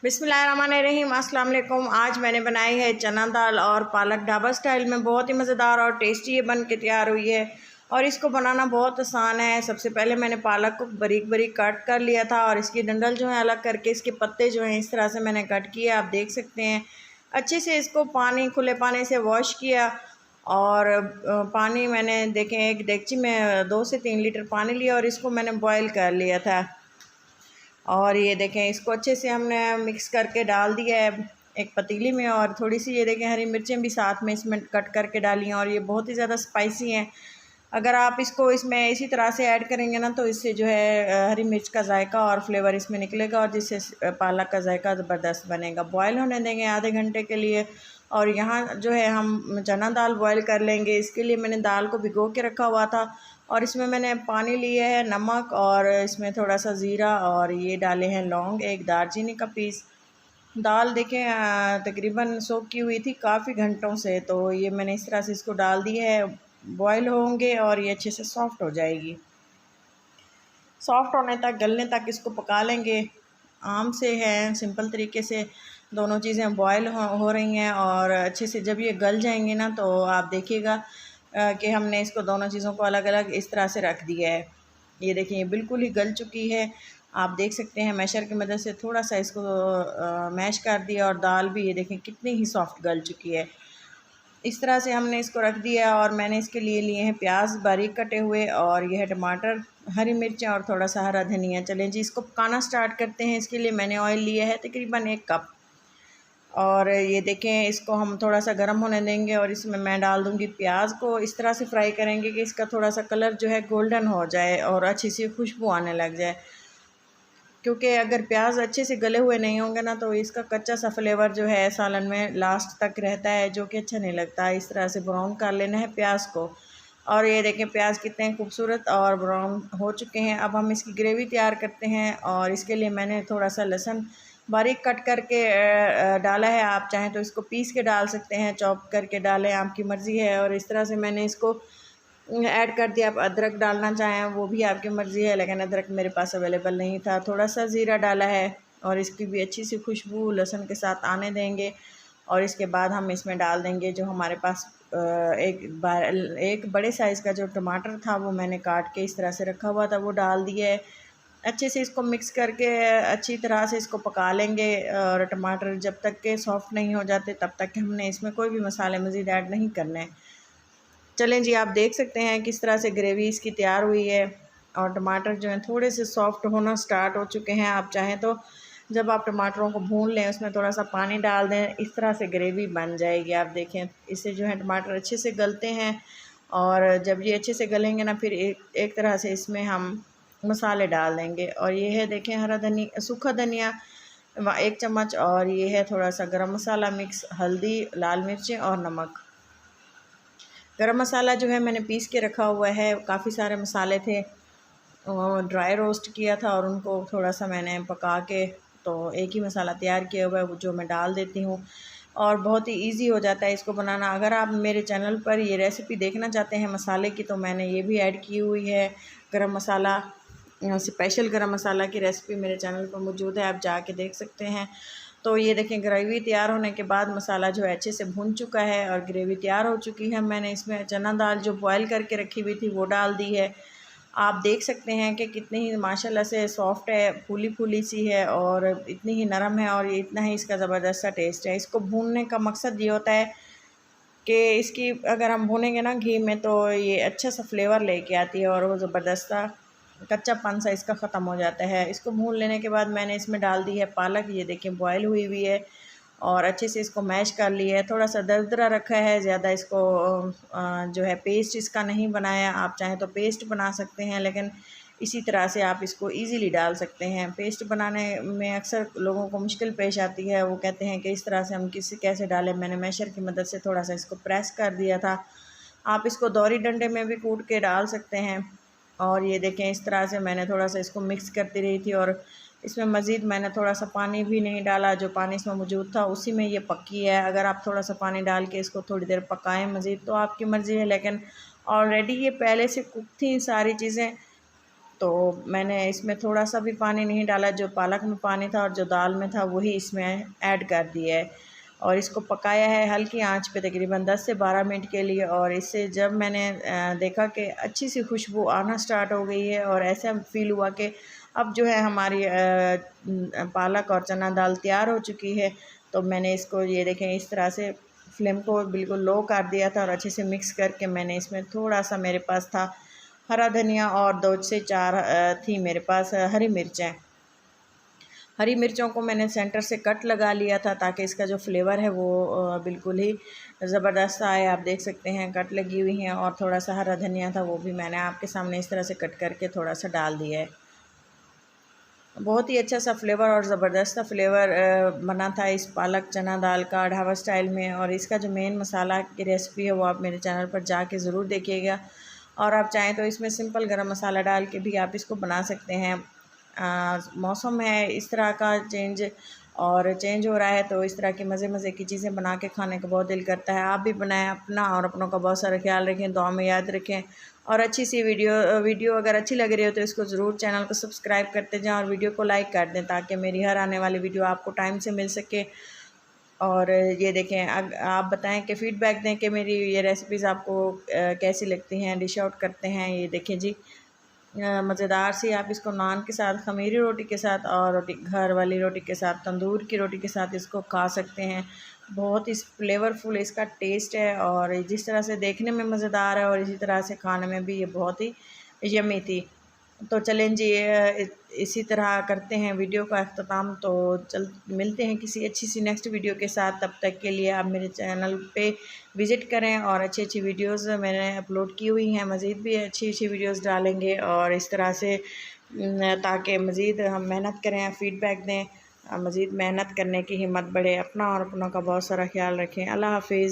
बिस्मिल्लाहिर्रहमानिर्रहीम। अस्सलाम वालेकुम। आज मैंने बनाई है चना दाल और पालक ढाबा स्टाइल में। बहुत ही मज़ेदार और टेस्टी ये बन के तैयार हुई है और इसको बनाना बहुत आसान है। सबसे पहले मैंने पालक को बारीक बारीक कट कर लिया था और इसकी डंडल जो है अलग करके इसके पत्ते जो हैं इस तरह से मैंने कट किए, आप देख सकते हैं। अच्छे से इसको खुले पानी से वॉश किया और पानी मैंने देखें एक डेगची में 2 से 3 लीटर पानी लिया और इसको मैंने बॉयल कर लिया था। और ये देखें इसको अच्छे से हमने मिक्स करके डाल दिया है एक पतीली में। और थोड़ी सी ये देखें हरी मिर्चें भी साथ में इसमें कट करके डाली हैं और ये बहुत ही ज़्यादा स्पाइसी हैं। अगर आप इसको इसमें इसी तरह से ऐड करेंगे ना तो इससे जो है हरी मिर्च का जायका और फ्लेवर इसमें निकलेगा और जिससे पालक का जायका ज़बरदस्त बनेगा। बॉयल होने देंगे आधे घंटे के लिए। और यहाँ जो है हम चना दाल बॉयल कर लेंगे। इसके लिए मैंने दाल को भिगो के रखा हुआ था और इसमें मैंने पानी लिया है, नमक और इसमें थोड़ा सा ज़ीरा और ये डाले हैं लौंग, एक दालचीनी का पीस। दाल देखें तकरीबन सोख की हुई थी काफ़ी घंटों से, तो ये मैंने इस तरह से इसको डाल दिया है। बॉयल होंगे और ये अच्छे से सॉफ़्ट हो जाएगी। सॉफ़्ट होने तक, गलने तक इसको पका लेंगे। आम से है सिंपल तरीके से दोनों चीज़ें बॉयल हो रही हैं और अच्छे से जब ये गल जाएंगी ना तो आप देखिएगा कि हमने इसको दोनों चीज़ों को अलग अलग इस तरह से रख दिया है। ये देखिए ये बिल्कुल ही गल चुकी है, आप देख सकते हैं। मैशर की मदद से थोड़ा सा इसको मैश कर दिया और दाल भी ये देखें कितनी ही सॉफ्ट गल चुकी है। इस तरह से हमने इसको रख दिया और मैंने इसके लिए हैं प्याज बारीक कटे हुए और यह है टमाटर, हरी मिर्चें और थोड़ा सा हरा धनिया। चलें जी इसको पकाना स्टार्ट करते हैं। इसके लिए मैंने ऑयल लिया है तकरीबन 1 कप और ये देखें इसको हम थोड़ा सा गर्म होने देंगे और इसमें मैं डाल दूंगी प्याज को। इस तरह से फ्राई करेंगे कि इसका थोड़ा सा कलर जो है गोल्डन हो जाए और अच्छी सी खुशबू आने लग जाए, क्योंकि अगर प्याज अच्छे से गले हुए नहीं होंगे ना तो इसका कच्चा सा फ्लेवर जो है सालन में लास्ट तक रहता है, जो कि अच्छा नहीं लगता। इस तरह से ब्राउन कर लेना है प्याज को। और ये देखें प्याज कितने खूबसूरत और ब्राउन हो चुके हैं। अब हम इसकी ग्रेवी तैयार करते हैं और इसके लिए मैंने थोड़ा सा लहसुन बारीक कट करके डाला है। आप चाहें तो इसको पीस के डाल सकते हैं, चॉप करके डालें, आपकी मर्ज़ी है। और इस तरह से मैंने इसको ऐड कर दिया। आप अदरक डालना चाहें वो भी आपकी मर्ज़ी है, लेकिन अदरक मेरे पास अवेलेबल नहीं था। थोड़ा सा ज़ीरा डाला है और इसकी भी अच्छी सी खुशबू लहसुन के साथ आने देंगे। और इसके बाद हम इसमें डाल देंगे जो हमारे पास एक बड़े साइज़ का जो टमाटर था वो मैंने काट के इस तरह से रखा हुआ था, वो डाल दिया है। अच्छे से इसको मिक्स करके अच्छी तरह से इसको पका लेंगे और टमाटर जब तक के सॉफ़्ट नहीं हो जाते तब तक हमने इसमें कोई भी मसाले मज़ीद ऐड नहीं करने। चलें जी आप देख सकते हैं किस तरह से ग्रेवी इसकी तैयार हुई है और टमाटर जो हैं थोड़े से सॉफ़्ट होना स्टार्ट हो चुके हैं। आप चाहें तो जब आप टमाटरों को भून लें उसमें थोड़ा सा पानी डाल दें, इस तरह से ग्रेवी बन जाएगी। आप देखें इससे जो है टमाटर अच्छे से गलते हैं और जब ये अच्छे से गलेंगे ना फिर एक तरह से इसमें हम मसाले डाल देंगे। और ये है देखें हरा धनिया, सूखा धनिया 1 चम्मच और ये है थोड़ा सा गरम मसाला मिक्स, हल्दी, लाल मिर्चें और नमक। गरम मसाला जो है मैंने पीस के रखा हुआ है। काफ़ी सारे मसाले थे, ड्राई रोस्ट किया था और उनको थोड़ा सा मैंने पका के तो एक ही मसाला तैयार किया हुआ है जो मैं डाल देती हूँ और बहुत ही इजी हो जाता है इसको बनाना। अगर आप मेरे चैनल पर ये रेसिपी देखना चाहते हैं मसाले की तो मैंने ये भी ऐड की हुई है। गरम मसाला, स्पेशल गरम मसाला की रेसिपी मेरे चैनल पर मौजूद है, आप जाके देख सकते हैं। तो ये देखें ग्रेवी तैयार होने के बाद मसाला जो है अच्छे से भुन चुका है और ग्रेवी तैयार हो चुकी है। मैंने इसमें चना दाल जो बॉयल करके रखी हुई थी वो डाल दी है। आप देख सकते हैं कि कितनी ही माशाल्लाह से सॉफ़्ट है, फूली फूली सी है और इतनी ही नरम है और ये इतना ही इसका ज़बरदस्त सा टेस्ट है। इसको भूनने का मकसद ये होता है कि इसकी अगर हम भूनेंगे ना घी में तो ये अच्छा सा फ्लेवर लेके आती है और वो ज़बरदस्त सा कच्चापन सा इसका ख़त्म हो जाता है। इसको भून लेने के बाद मैंने इसमें डाल दी है पालक, ये देखें बॉयल हुई हुई है और अच्छे से इसको मैश कर लिया है। थोड़ा सा दरदरा रखा है, ज़्यादा इसको जो है पेस्ट इसका नहीं बनाया। आप चाहें तो पेस्ट बना सकते हैं, लेकिन इसी तरह से आप इसको इजीली डाल सकते हैं। पेस्ट बनाने में अक्सर लोगों को मुश्किल पेश आती है, वो कहते हैं कि इस तरह से हम कैसे डालें। मैंने मैशर की मदद से थोड़ा सा इसको प्रेस कर दिया था। आप इसको दोहरी डंडे में भी कूट के डाल सकते हैं। और ये देखें इस तरह से मैंने थोड़ा सा इसको मिक्स करती रही थी और इसमें मज़ीद मैंने थोड़ा सा पानी भी नहीं डाला, जो पानी इसमें मौजूद था उसी में ये पकी है। अगर आप थोड़ा सा पानी डाल के इसको थोड़ी देर पकाएं मज़ीद तो आपकी मर्ज़ी है, लेकिन ऑलरेडी ये पहले से कुक थी सारी चीज़ें, तो मैंने इसमें थोड़ा सा भी पानी नहीं डाला, जो पालक में पानी था और जो दाल में था वही इसमें ऐड कर दिया है और इसको पकाया है हल्की आंच पे तकरीबन 10 से 12 मिनट के लिए। और इससे जब मैंने देखा कि अच्छी सी खुशबू आना स्टार्ट हो गई है और ऐसा फ़ील हुआ कि अब जो है हमारी पालक और चना दाल तैयार हो चुकी है, तो मैंने इसको ये देखें इस तरह से फ्लेम को बिल्कुल लो कर दिया था और अच्छे से मिक्स करके मैंने इसमें थोड़ा सा मेरे पास था हरा धनिया और 2 से 4 थी मेरे पास हरी मिर्चें। हरी मिर्चों को मैंने सेंटर से कट लगा लिया था ताकि इसका जो फ्लेवर है वो बिल्कुल ही ज़बरदस्त आए। आप देख सकते हैं कट लगी हुई हैं और थोड़ा सा हरा धनिया था वो भी मैंने आपके सामने इस तरह से कट करके थोड़ा सा डाल दिया है। बहुत ही अच्छा सा फ्लेवर और ज़बरदस्त सा फ्लेवर बना था इस पालक चना दाल का ढाबा स्टाइल में। और इसका जो मेन मसाला की रेसिपी है वो आप मेरे चैनल पर जाके ज़रूर देखिएगा। और आप चाहें तो इसमें सिंपल गरम मसाला डाल के भी आप इसको बना सकते हैं। मौसम है इस तरह का चेंज हो रहा है, तो इस तरह की मज़े की चीज़ें बना के खाने का बहुत दिल करता है। आप भी बनाएं, अपना और अपनों का बहुत सारा ख्याल रखें, दुआ में याद रखें। और अच्छी सी वीडियो अगर अच्छी लग रही हो तो इसको ज़रूर चैनल को सब्सक्राइब करते जाएं और वीडियो को लाइक कर दें ताकि मेरी हर आने वाली वीडियो आपको टाइम से मिल सके। और ये देखें, आप बताएं कि फ़ीडबैक दें कि मेरी ये रेसिपीज़ आपको कैसी लगती हैं, डिश आउट करते हैं। ये देखें जी, मज़ेदार सी आप इसको नान के साथ, ख़मीरी रोटी के साथ और घर वाली रोटी के साथ, तंदूर की रोटी के साथ इसको खा सकते हैं। बहुत ही फ्लेवरफुल इसका टेस्ट है और जिस तरह से देखने में मज़ेदार है और इसी तरह से खाने में भी ये बहुत ही यम्मी थी। तो चलें जी, इसी तरह करते हैं वीडियो का अख्ताम। तो मिलते हैं किसी अच्छी सी नेक्स्ट वीडियो के साथ। तब तक के लिए आप मेरे चैनल पे विज़िट करें और अच्छी वीडियोस मैंने अपलोड की हुई हैं। मज़ीद भी अच्छी वीडियोस डालेंगे और इस तरह से ताकि मज़ीद हम मेहनत करें, फ़ीडबैक दें, मज़ीद मेहनत करने की हिम्मत बढ़े। अपना और अपनों का बहुत सारा ख्याल रखें। अल्लाह हाफ़िज़।